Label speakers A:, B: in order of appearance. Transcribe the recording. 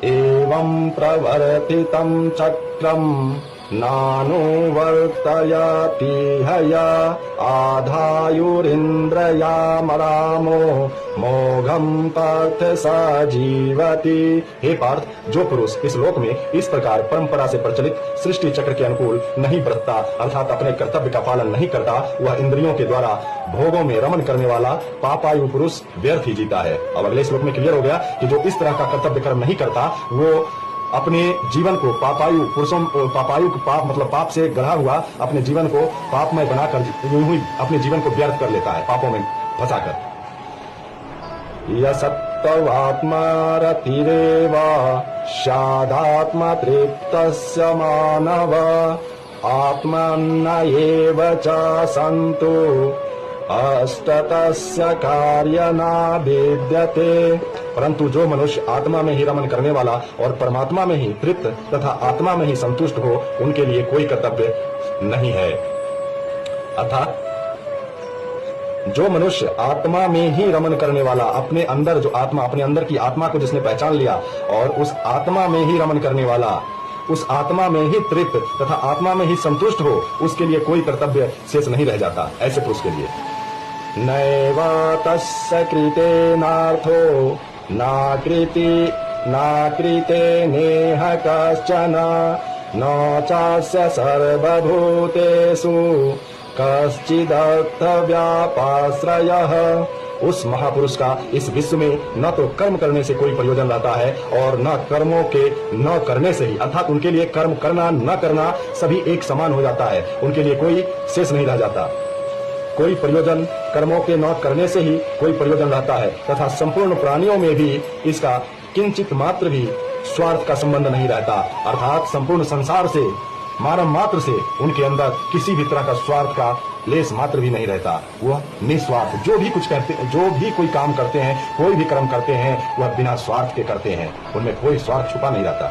A: एवं प्रवर्तितं चक्रम् नानुवर्तयति हया आधायुरिन्द्रयामरामो मोघम पार्थ सा जीवति। हे पार्थ, जो पुरुष इस लोक में इस प्रकार परंपरा से प्रचलित सृष्टि चक्र के अनुकूल नहीं बरतता अर्थात अपने कर्तव्य का पालन नहीं करता, वह इंद्रियों के द्वारा भोगों में रमन करने वाला पापायु पुरुष व्यर्थ ही जीता है। अब अगले श्लोक में क्लियर हो गया कि जो इस तरह का कर्तव्य कर्म नहीं करता वो अपने जीवन को पापायु पुरुषों पापायु पाप मतलब पाप से गढ़ा हुआ अपने जीवन को पापमय बनाकर यूं ही अपने जीवन को व्यर्थ कर लेता है, पापों में फंसाकर। यसत्त्वात्मा रतिरेव स्यादात्मा तृप्तस्य मानव आत्मन्न एव च सन्तु अष्टतस्य कार्य न विद्यते। परंतु जो मनुष्य आत्मा में ही रमन करने वाला और परमात्मा में ही तृप्त तथा आत्मा में ही संतुष्ट हो, उनके लिए कोई कर्तव्य नहीं है। अर्थात जो मनुष्य आत्मा में ही रमन करने वाला, अपने अंदर जो आत्मा, अपने अंदर की आत्मा को जिसने पहचान लिया और उस आत्मा में ही रमन करने वाला, उस आत्मा में ही तृप्त तथा आत्मा में ही संतुष्ट हो, उसके लिए कोई कर्तव्य शेष नहीं रह जाता। ऐसे पुरुष के लिए नैव तस्य कृतेनार्थो नाकृते नेह कश्चन न चास्य सर्वभूतेषु कश्चिदर्थ व्यापाश्रयः। उस महापुरुष का इस विश्व में न तो कर्म करने से कोई प्रयोजन रहता है और न कर्मों के न करने से ही, अर्थात उनके लिए कर्म करना न करना सभी एक समान हो जाता है, उनके लिए कोई शेष नहीं रह जाता। कोई प्रयोजन कर्मों के न करने से ही कोई प्रयोजन रहता है तथा संपूर्ण प्राणियों में भी इसका किंचित मात्र भी स्वार्थ का संबंध नहीं रहता, अर्थात संपूर्ण संसार से मानव मात्र से उनके अंदर किसी भी तरह का स्वार्थ का लेस मात्र भी नहीं रहता। वह निस्वार्थ जो भी कुछ करते, जो भी कोई काम करते हैं, कोई भी कर्म करते हैं, वह बिना स्वार्थ के करते हैं, उनमें कोई स्वार्थ छुपा नहीं रहता।